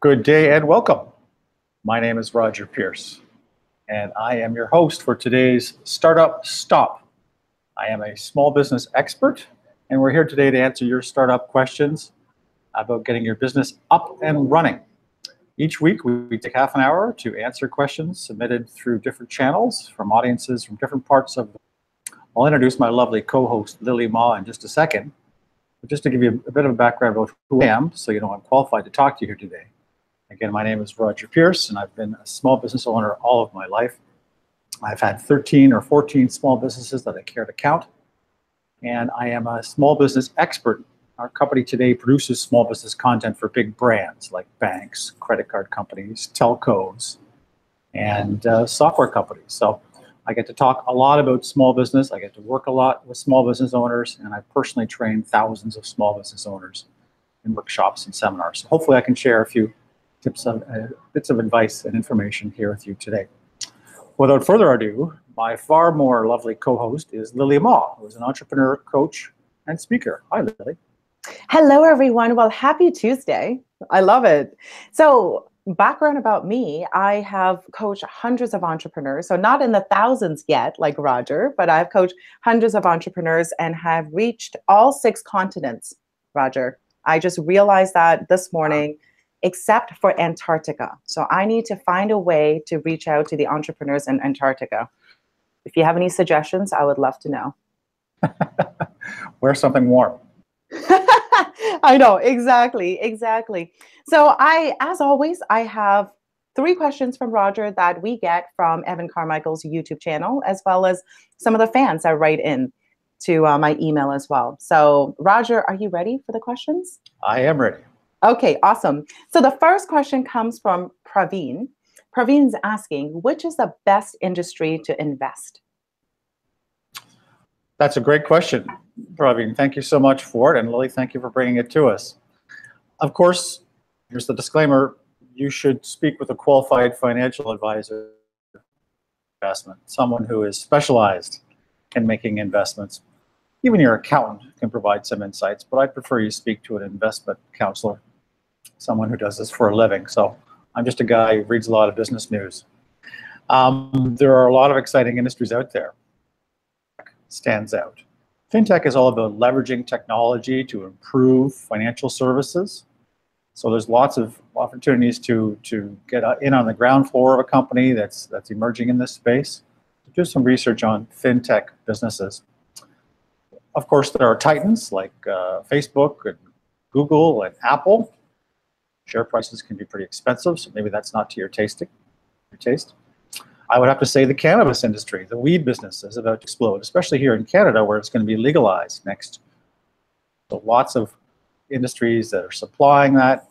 Good day and welcome. My name is Roger Pierce, and I am your host for today's Startup Stop. I am a small business expert, and we're here today to answer your startup questions about getting your business up and running. Each week, we take half an hour to answer questions submitted through different channels from audiences from different parts of the world. I'll introduce my lovely co-host, Lily Ma, in just a second. But just to give you a bit of a background about who I am, so you know I'm qualified to talk to you here today. Again, my name is Roger Pierce, and I've been a small business owner all of my life. I've had 13 or 14 small businesses that I care to count, and I am a small business expert. Our company today produces small business content for big brands like banks, credit card companies, telcos, and software companies. So I get to talk a lot about small business. I get to work a lot with small business owners, and I personally train thousands of small business owners in workshops and seminars. So hopefully I can share a few tips of bits of advice and information here with you today. Without further ado, my far more lovely co-host is Lily Ma, who is an entrepreneur, coach, and speaker. Hi, Lily. Hello, everyone. Well, happy Tuesday. I love it. So, background about me, I have coached hundreds of entrepreneurs. So not in the thousands yet, like Roger, but I've coached hundreds of entrepreneurs and have reached all 6 continents, Roger. I just realized that this morning, except for Antarctica. So I need to find a way to reach out to the entrepreneurs in Antarctica. If you have any suggestions, I would love to know. Wear something warm. I know, exactly. So as always, I have 3 questions from Roger that we get from Evan Carmichael's YouTube channel, as well as some of the fans that write in to my email as well. So Roger, are you ready for the questions? I am ready. Okay, awesome. So the first question comes from Praveen. Praveen's asking, which is the best industry to invest? That's a great question, Praveen. Thank you so much for it. And Lily, thank you for bringing it to us. Of course, here's the disclaimer. You should speak with a qualified financial advisor investment, someone who is specialized in making investments. Even your accountant can provide some insights, but I prefer you speak to an investment counselor, someone who does this for a living. So I'm just a guy who reads a lot of business news. There are a lot of exciting industries out there. Stands out. Fintech is all about leveraging technology to improve financial services. So there's lots of opportunities to get in on the ground floor of a company that's emerging in this space. Do some research on fintech businesses. Of course, there are titans like Facebook and Google and Apple. Share prices can be pretty expensive, so maybe that's not to your taste. I would have to say the cannabis industry, the weed business is about to explode, especially here in Canada where it's going to be legalized next. So lots of industries that are supplying that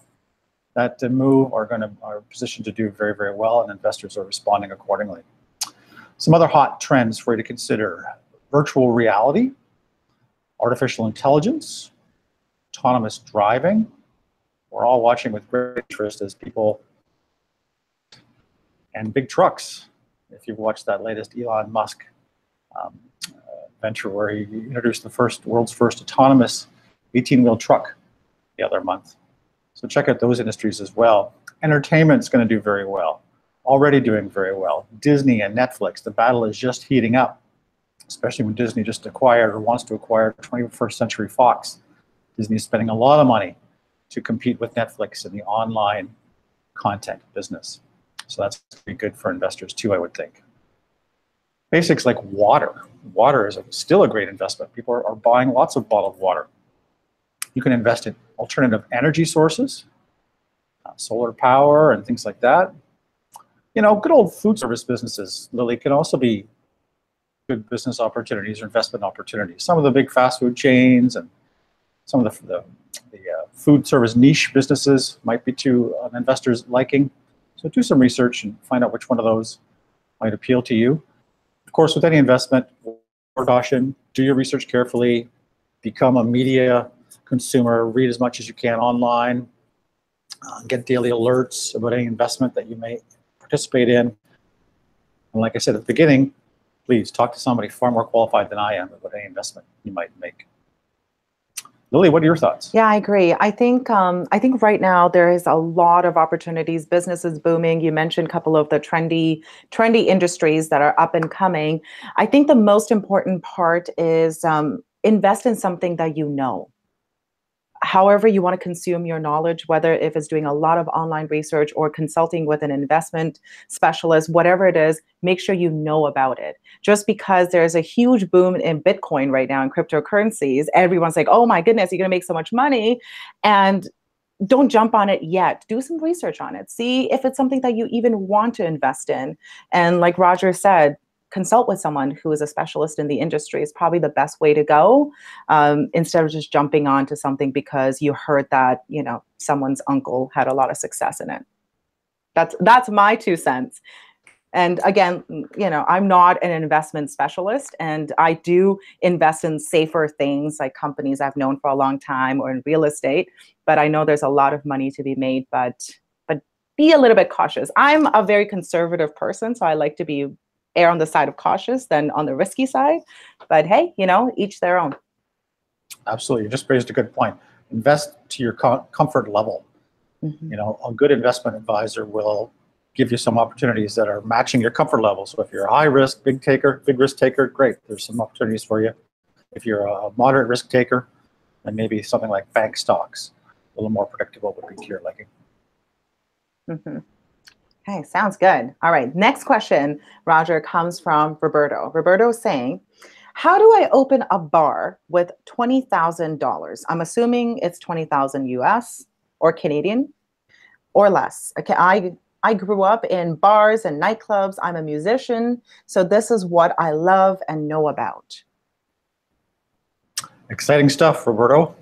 move are positioned to do very, very well, and investors are responding accordingly. Some other hot trends for you to consider: virtual reality, artificial intelligence, autonomous driving. We're all watching with great interest as people and big trucks. If you've watched that latest Elon Musk venture where he introduced the world's first autonomous 18-wheel truck the other month. So check out those industries as well. Entertainment's going to do very well, already doing very well. Disney and Netflix, the battle is just heating up, especially when Disney just acquired or wants to acquire 21st Century Fox. Disney is spending a lot of money to compete with Netflix in the online content business. So that's going to be good for investors too, I would think. Basics like water. Water is still a great investment. People are buying lots of bottled water. You can invest in alternative energy sources, solar power and things like that. You know, good old food service businesses, Lily, can also be good business opportunities or investment opportunities. Some of the big fast food chains and some of the food service niche businesses might be to an investor's liking. So do some research and find out which one of those might appeal to you. Of course, with any investment, caution, do your research carefully, become a media consumer, read as much as you can online, get daily alerts about any investment that you may participate in. And like I said at the beginning, please talk to somebody far more qualified than I am about any investment you might make. Lily, what are your thoughts? Yeah, I agree. I think right now there is a lot of opportunities. Business is booming. You mentioned a couple of the trendy industries that are up and coming. I think the most important part is invest in something that you know. However you want to consume your knowledge, whether if it's doing a lot of online research or consulting with an investment specialist, whatever it is, make sure you know about it. Just because there's a huge boom in Bitcoin right now in cryptocurrencies, everyone's like, oh my goodness, you're going to make so much money. And don't jump on it yet. Do some research on it. See if it's something that you even want to invest in. And like Roger said, consult with someone who is a specialist in the industry is probably the best way to go, instead of just jumping onto something because you heard that, someone's uncle had a lot of success in it. That's my 2 cents. And again, I'm not an investment specialist, and I do invest in safer things like companies I've known for a long time or in real estate. But I know there's a lot of money to be made, but be a little bit cautious. I'm a very conservative person, so I like to be err on the side of cautious than on the risky side. But hey, each their own. Absolutely. You just raised a good point. Invest to your comfort level. Mm-hmm. A good investment advisor will give you some opportunities that are matching your comfort level. So if you're a high risk, big risk taker, great. There's some opportunities for you. If you're a moderate risk taker, then maybe something like bank stocks, a little more predictable would be to your liking. Mm-hmm. Okay, sounds good. All right, next question, Roger, comes from Roberto. Roberto is saying, how do I open a bar with $20,000? I'm assuming it's 20,000 US or Canadian or less. Okay, I grew up in bars and nightclubs. I'm a musician, so this is what I love and know about. Exciting stuff, Roberto.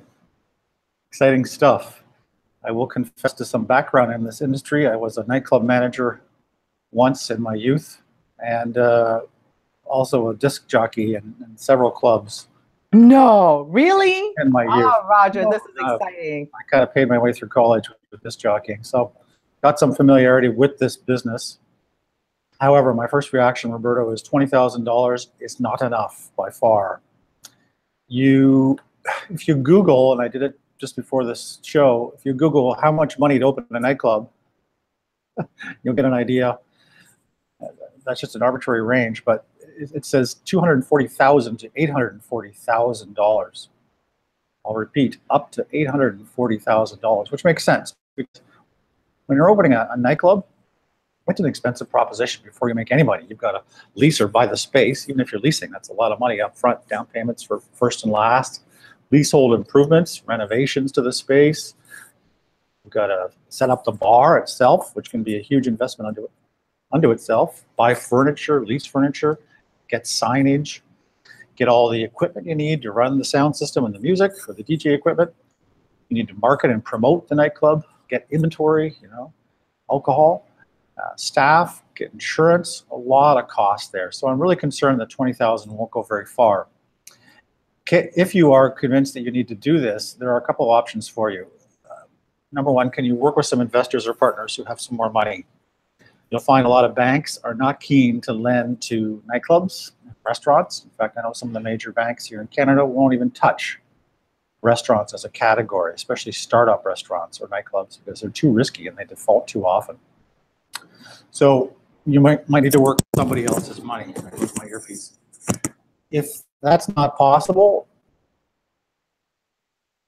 Exciting stuff. I will confess to some background in this industry. I was a nightclub manager once in my youth, and also a disc jockey in several clubs. No, really? In my youth. Oh, Roger, this is exciting. I kind of paid my way through college with disc jockeying, so got some familiarity with this business. However, my first reaction, Roberto, is $20,000 is not enough by far. If you Google, and I did it just before this show, if you Google how much money to open a nightclub, you'll get an idea. That's just an arbitrary range, but it says $240,000 to $840,000. I'll repeat, up to $840,000, which makes sense. Because when you're opening a nightclub, it's an expensive proposition before you make any money. You've got to lease or buy the space. Even if you're leasing, that's a lot of money up front, down payments for first and last. Leasehold improvements, renovations to the space. You've got to set up the bar itself, which can be a huge investment unto itself. Buy furniture, lease furniture, get signage, get all the equipment you need to run the sound system and the music or the DJ equipment. You need to market and promote the nightclub, get inventory, alcohol, staff, get insurance, a lot of cost there. So I'm really concerned that 20,000 won't go very far. If you are convinced that you need to do this, there are a couple of options for you. Number one, can you work with some investors or partners who have some more money? You'll find a lot of banks are not keen to lend to nightclubs, restaurants. In fact, I know some of the major banks here in Canada won't even touch restaurants as a category, especially startup restaurants or nightclubs, because they're too risky and they default too often. So you might need to work with somebody else's money. I lose my earpiece. If that's not possible,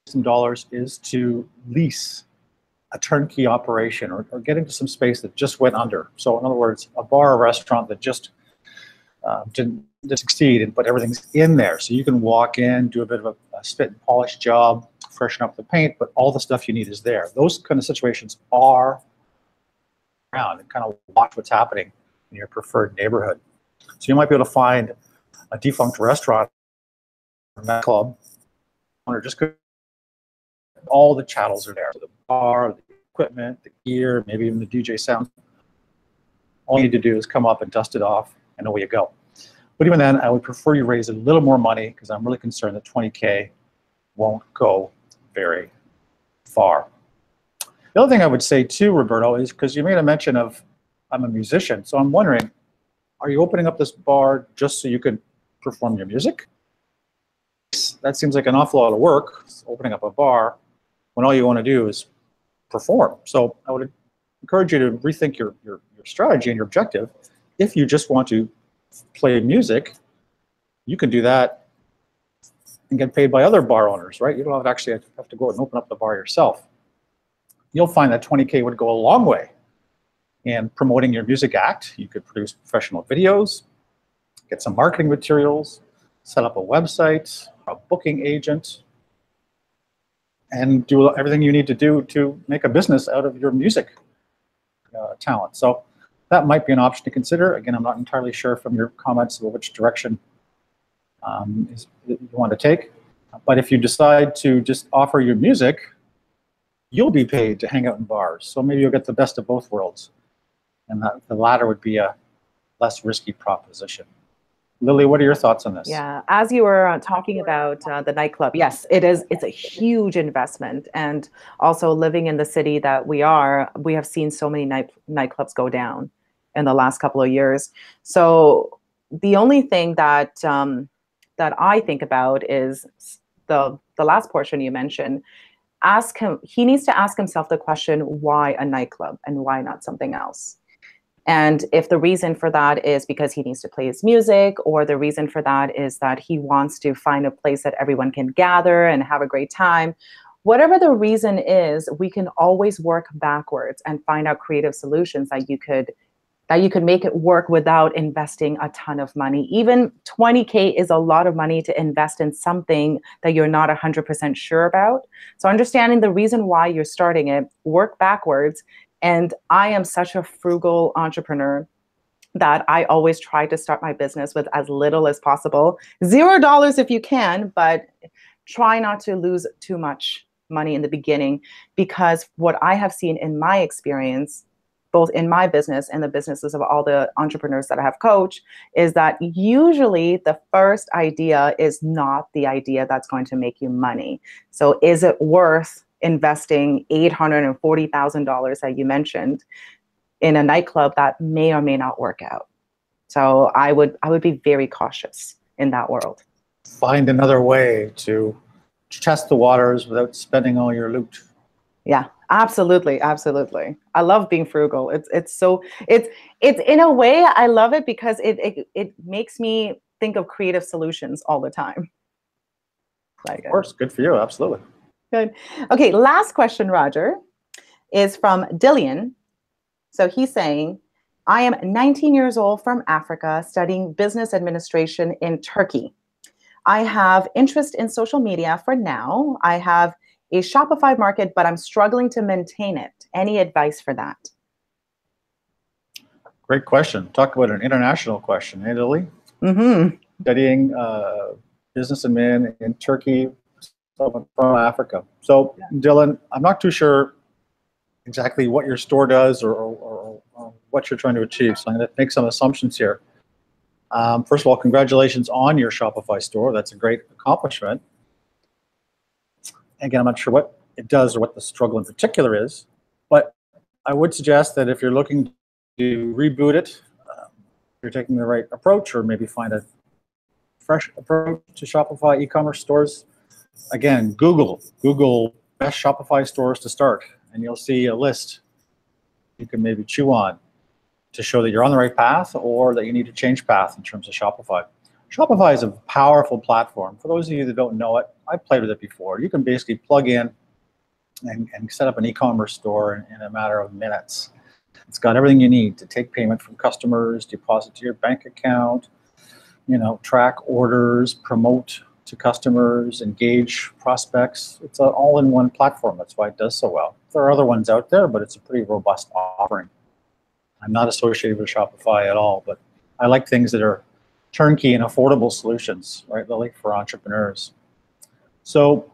some dollars is to lease a turnkey operation or get into some space that just went under. So in other words, a bar or restaurant that just didn't succeed, but everything's in there. So you can walk in, do a bit of a spit and polish job, freshen up the paint, but all the stuff you need is there. Those kind of situations are around, and kind of watch what's happening in your preferred neighborhood. So you might be able to find a defunct restaurant or nightclub owner just could. All the chattels are there. So the bar, the equipment, the gear, maybe even the DJ sound. All you need to do is come up and dust it off, and away you go. But even then, I would prefer you raise a little more money, because I'm really concerned that 20K won't go very far. The other thing I would say too, Roberto, is because you made a mention of I'm a musician, so I'm wondering, are you opening up this bar just so you could perform your music? that seems like an awful lot of work, opening up a bar, when all you want to do is perform. So I would encourage you to rethink your strategy and your objective. If you just want to play music, you can do that and get paid by other bar owners, right? You don't have to go and open up the bar yourself. You'll find that $20K would go a long way in promoting your music act. You could produce professional videos, get some marketing materials, set up a website, a booking agent, and do everything you need to do to make a business out of your music talent. So that might be an option to consider. Again, I'm not entirely sure from your comments about which direction you want to take. But if you decide to just offer your music, you'll be paid to hang out in bars. So maybe you'll get the best of both worlds. And the latter would be a less risky proposition. Lily, what are your thoughts on this? Yeah, as you were talking about the nightclub, yes, it's a huge investment. And also living in the city that we have seen so many nightclubs go down in the last couple of years. So the only thing that I think about is the last portion you mentioned. He needs to ask himself the question, why a nightclub and why not something else? And if the reason for that is because he needs to play his music, or the reason for that is that he wants to find a place that everyone can gather and have a great time, whatever the reason is, we can always work backwards and find out creative solutions that you could make it work without investing a ton of money. Even $20K is a lot of money to invest in something that you're not 100% sure about. So understanding the reason why you're starting it, work backwards. And I am such a frugal entrepreneur that I always try to start my business with as little as possible. $0 if you can, but try not to lose too much money in the beginning, because what I have seen in my experience, both in my business and the businesses of all the entrepreneurs that I have coached, is that usually the first idea is not the idea that's going to make you money. So is it worth investing $840,000 that you mentioned in a nightclub that may or may not work out? So I would be very cautious in that world. Find another way to test the waters without spending all your loot. Yeah, absolutely. Absolutely. I love being frugal. It's in a way, I love it because it makes me think of creative solutions all the time. Of course, good for you. Absolutely. Good. Okay, last question, Roger, is from Dillian. So he's saying, I am 19 years old from Africa studying business administration in Turkey. I have interest in social media for now. I have a Shopify market, but I'm struggling to maintain it. Any advice for that? Great question. Talk about an international question, Lily? Mm-hmm. Studying business admin in Turkey, from Africa. So, Dylan, I'm not too sure exactly what your store does or what you're trying to achieve. So I'm going to make some assumptions here. First of all, congratulations on your Shopify store. That's a great accomplishment. Again, I'm not sure what it does or what the struggle in particular is, but I would suggest that if you're looking to reboot it, you're taking the right approach, or maybe find a fresh approach to Shopify e-commerce stores. Again, Google best Shopify stores to start, and you'll see a list you can maybe chew on to show that you're on the right path or that you need to change path in terms of Shopify. Shopify is a powerful platform. For those of you that don't know it, I've played with it before. You can basically plug in and set up an e-commerce store in a matter of minutes. It's got everything you need to take payment from customers, deposit to your bank account, track orders, promote to customers, engage prospects. It's an all-in-one platform. That's why it does so well. There are other ones out there, but it's a pretty robust offering. I'm not associated with Shopify at all, but I like things that are turnkey and affordable solutions, right, Lily, for entrepreneurs. So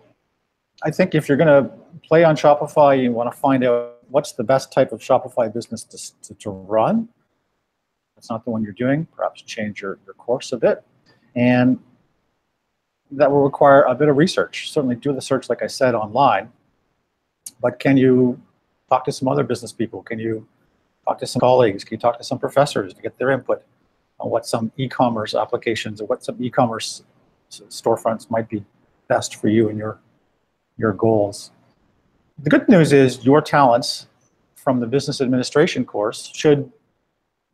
I think if you're going to play on Shopify, you want to find out what's the best type of Shopify business to run. It's not the one you're doing. Perhaps change your course a bit. And that will require a bit of research. Certainly do the search, like I said, online. But can you talk to some other business people? Can you talk to some colleagues? Can you talk to some professors to get their input on what some e-commerce applications or what some e-commerce storefronts might be best for you and your goals. The good news is your talents from the business administration course should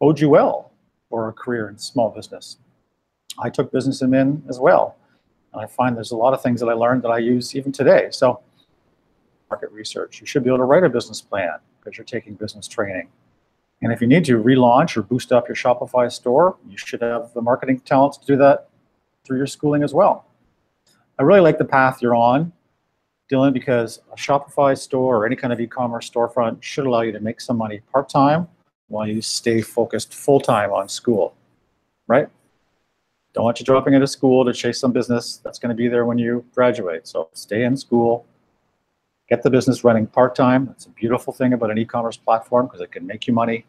bode you well for a career in small business. I took business admin as well. And I find there's a lot of things that I learned that I use even today. So market research, you should be able to write a business plan because you're taking business training. And if you need to relaunch or boost up your Shopify store, you should have the marketing talents to do that through your schooling as well. I really like the path you're on, Dylan, because a Shopify store or any kind of e-commerce storefront should allow you to make some money part-time while you stay focused full-time on school, right? Don't want you dropping into school to chase some business that's going to be there when you graduate. So stay in school, get the business running part-time. That's a beautiful thing about an e-commerce platform because it can make you money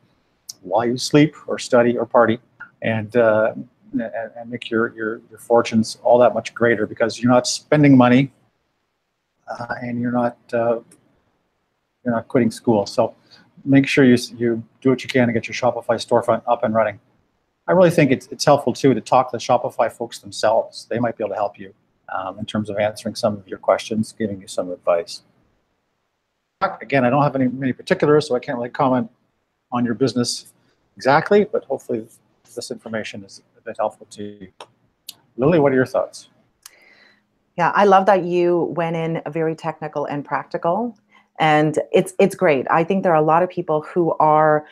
while you sleep or study or party, and make your fortunes all that much greater because you're not spending money and you're not quitting school. So make sure you do what you can to get your Shopify storefront up and running. I really think it's helpful too to talk to the Shopify folks themselves. They might be able to help you in terms of answering some of your questions, giving you some advice. Again, I don't have many particulars, so I can't really comment on your business exactly, but hopefully this information is a bit helpful to you. Lily, what are your thoughts? Yeah, I love that you went in very technical and practical, and it's great. I think there are a lot of people who are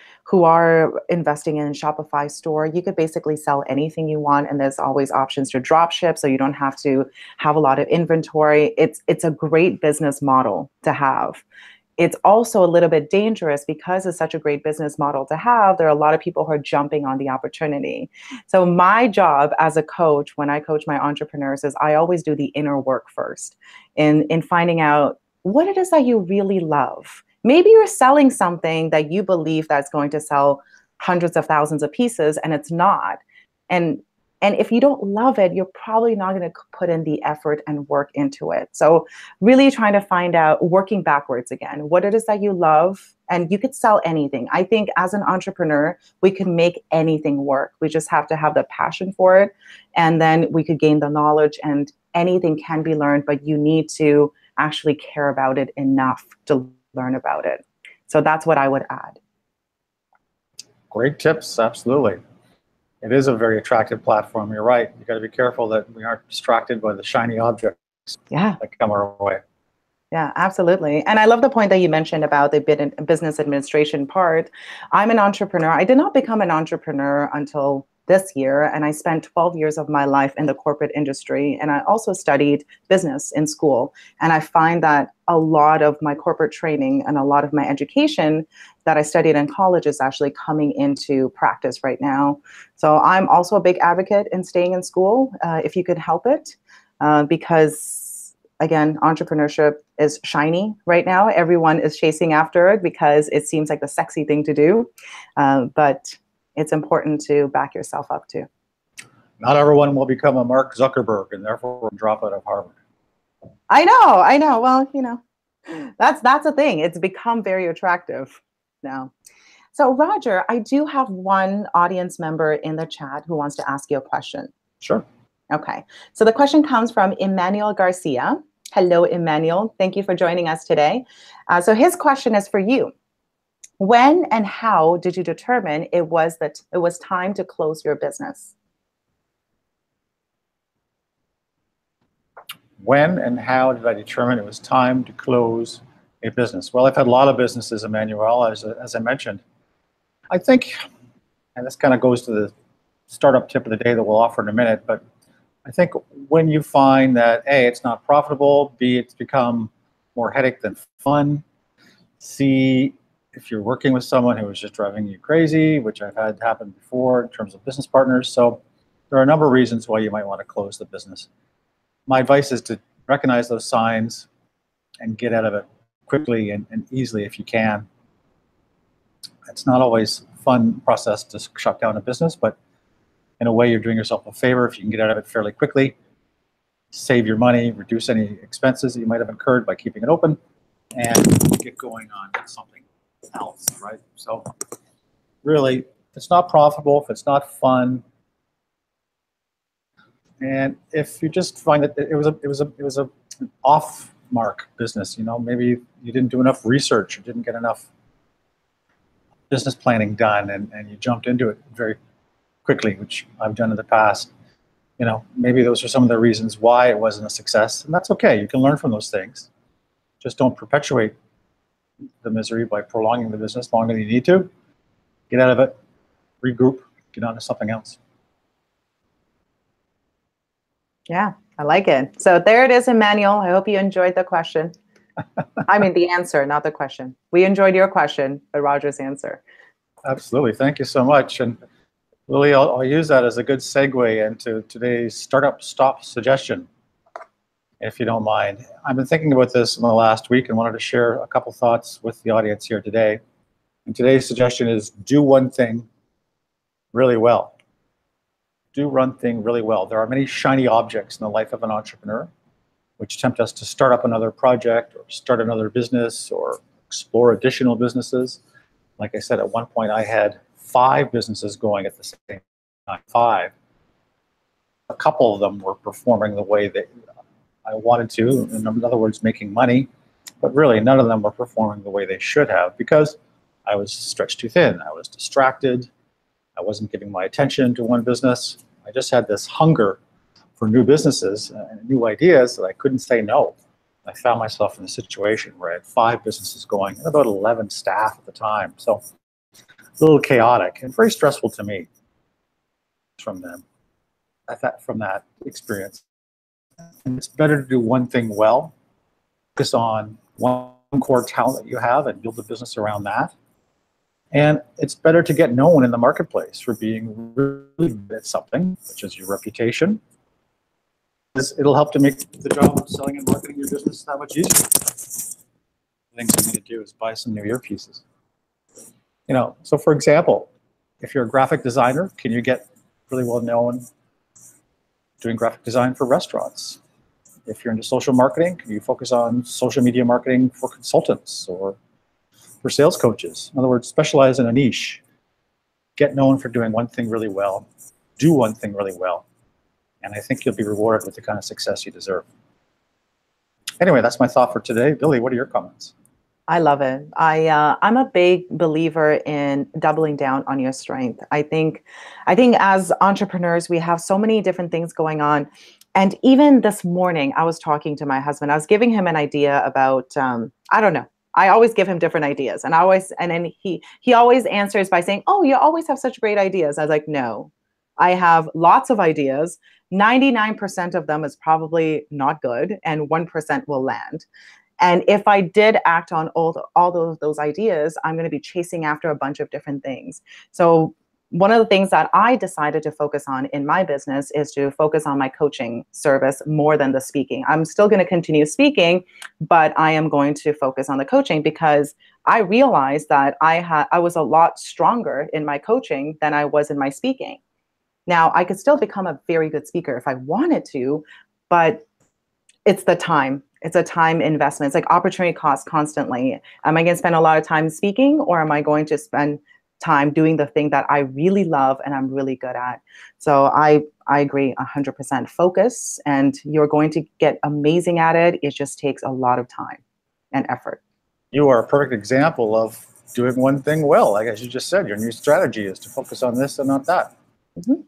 investing in Shopify store. You could basically sell anything you want, and there's always options to drop ship, so you don't have to have a lot of inventory. It's a great business model to have. It's also a little bit dangerous because it's such a great business model to have. There are a lot of people who are jumping on the opportunity. So my job as a coach, when I coach my entrepreneurs, is I always do the inner work first in finding out what it is that you really love. Maybe you're selling something that you believe that's going to sell hundreds of thousands of pieces and it's not. And if you don't love it, you're probably not going to put in the effort and work into it. So really trying to find out, working backwards again, what it is that you love, and you could sell anything. I think as an entrepreneur, we can make anything work. We just have to have the passion for it, and then we could gain the knowledge, and anything can be learned, but you need to actually care about it enough to learn about it. So that's what I would add. Great tips, absolutely. It is a very attractive platform. You're right. You got to be careful that we aren't distracted by the shiny objects that come our way. Yeah, absolutely. And I love the point that you mentioned about the business administration part. I'm an entrepreneur. I did not become an entrepreneur until this year, and I spent 12 years of my life in the corporate industry, and I also studied business in school. And I find that a lot of my corporate training and a lot of my education that I studied in college is actually coming into practice right now. So I'm also a big advocate in staying in school if you could help it, because again, entrepreneurship is shiny right now. Everyone is chasing after it because it seems like the sexy thing to do, but it's important to back yourself up too. Not everyone will become a Mark Zuckerberg and therefore drop out of Harvard. I know. Well, that's a thing. It's become very attractive now. So Roger, I do have one audience member in the chat who wants to ask you a question. Sure. Okay. So the question comes from Emmanuel Garcia. Hello, Emmanuel. Thank you for joining us today. So his question is for you. When and how did you determine it was time to close your business? When and how did I determine it was time to close a business? Well, I've had a lot of businesses, Emmanuel, as I mentioned. I think, and this kind of goes to the startup tip of the day that we'll offer in a minute, but I think when you find that A, it's not profitable, B, it's become more headache than fun, C, if you're working with someone who is just driving you crazy, which I've had happen before in terms of business partners. So there are a number of reasons why you might want to close the business. My advice is to recognize those signs and get out of it quickly and easily if you can. It's not always a fun process to shut down a business, but in a way you're doing yourself a favor if you can get out of it fairly quickly, save your money, reduce any expenses that you might have incurred by keeping it open, and get going on something else, right? So really, if it's not profitable, if it's not fun, And if you just find that it was an off mark business, maybe you didn't do enough research, you didn't get enough business planning done, and you jumped into it very quickly, which I've done in the past. Maybe those are some of the reasons why it wasn't a success, and that's okay. You can learn from those things. Just don't perpetuate the misery by prolonging the business longer than you need to. Get out of it, regroup, get on to something else. Yeah, I like it. So there it is, Emmanuel. I hope you enjoyed the question. I mean, the answer, not the question. We enjoyed your question, but Roger's answer. Absolutely. Thank you so much. And Lily, I'll use that as a good segue into today's startup stop suggestion, if you don't mind. I've been thinking about this in the last week and wanted to share a couple thoughts with the audience here today. And today's suggestion is do one thing really well. Do one thing really well. There are many shiny objects in the life of an entrepreneur which tempt us to start up another project or start another business or explore additional businesses. Like I said, at one point I had 5 businesses going at the same time. 5. A couple of them were performing the way that I wanted to, in other words, making money, but really none of them were performing the way they should have because I was stretched too thin. I was distracted. I wasn't giving my attention to one business. I just had this hunger for new businesses and new ideas that I couldn't say no. I found myself in a situation where I had 5 businesses going and about 11 staff at the time. So a little chaotic and very stressful to me from that experience. And it's better to do one thing well, focus on one core talent that you have and build a business around that. And it's better to get known in the marketplace for being really good at something, which is your reputation. It'll help to make the job of selling and marketing your business that much easier. The things you need to do is buy some new earpieces. So for example, if you're a graphic designer, can you get really well known doing graphic design for restaurants? If you're into social marketing, can you focus on social media marketing for consultants or for sales coaches? In other words, specialize in a niche. Get known for doing one thing really well. Do one thing really well. And I think you'll be rewarded with the kind of success you deserve. Anyway, that's my thought for today. Billy, what are your comments? I love it. I'm a big believer in doubling down on your strength. I think as entrepreneurs, we have so many different things going on. And even this morning, I was talking to my husband. I was giving him an idea about, I don't know. I always give him different ideas. And then he always answers by saying, "Oh, you always have such great ideas." I was like, "No, I have lots of ideas. 99% of them is probably not good, and 1% will land. And if I did act on all those ideas, I'm going to be chasing after a bunch of different things." So one of the things that I decided to focus on in my business is to focus on my coaching service more than the speaking. I'm still going to continue speaking, but I am going to focus on the coaching because I realized that I was a lot stronger in my coaching than I was in my speaking. Now, I could still become a very good speaker if I wanted to, but it's the time. It's a time investment. It's like opportunity cost constantly. Am I going to spend a lot of time speaking, or am I going to spend time doing the thing that I really love and I'm really good at? So I agree 100%. Focus, and you're going to get amazing at it. It just takes a lot of time and effort. You are a perfect example of doing one thing well. Like as you just said, your new strategy is to focus on this and not that. Mm-hmm.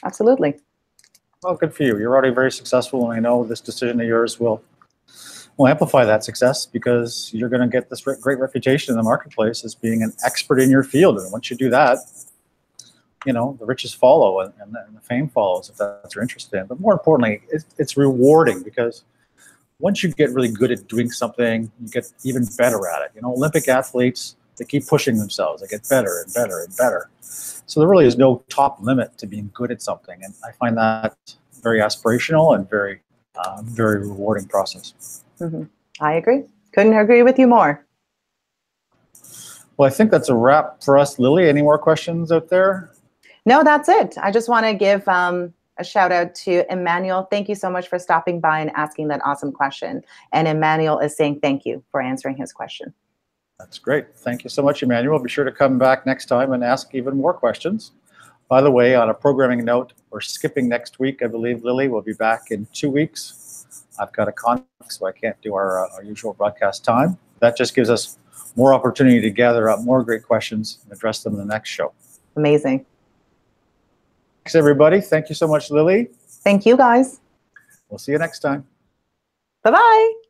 Absolutely. Well, good for you. You're already very successful, and I know this decision of yours will amplify that success because you're going to get this great reputation in the marketplace as being an expert in your field. And once you do that, the riches follow and the fame follows if that's what you're interested in. But more importantly, it's rewarding because once you get really good at doing something, you get even better at it. Olympic athletes, they keep pushing themselves. They get better and better and better. So there really is no top limit to being good at something. And I find that very aspirational and very rewarding process. Mm-hmm. I agree. Couldn't agree with you more. Well, I think that's a wrap for us, Lily. Any more questions out there? No, that's it. I just want to give a shout out to Emmanuel. Thank you so much for stopping by and asking that awesome question. And Emmanuel is saying thank you for answering his question. That's great. Thank you so much, Emmanuel. Be sure to come back next time and ask even more questions. By the way, on a programming note, we're skipping next week, I believe, Lily. We'll be back in 2 weeks. I've got a conflict, so I can't do our usual broadcast time. That just gives us more opportunity to gather up more great questions and address them in the next show. Amazing. Thanks, everybody. Thank you so much, Lily. Thank you, guys. We'll see you next time. Bye-bye.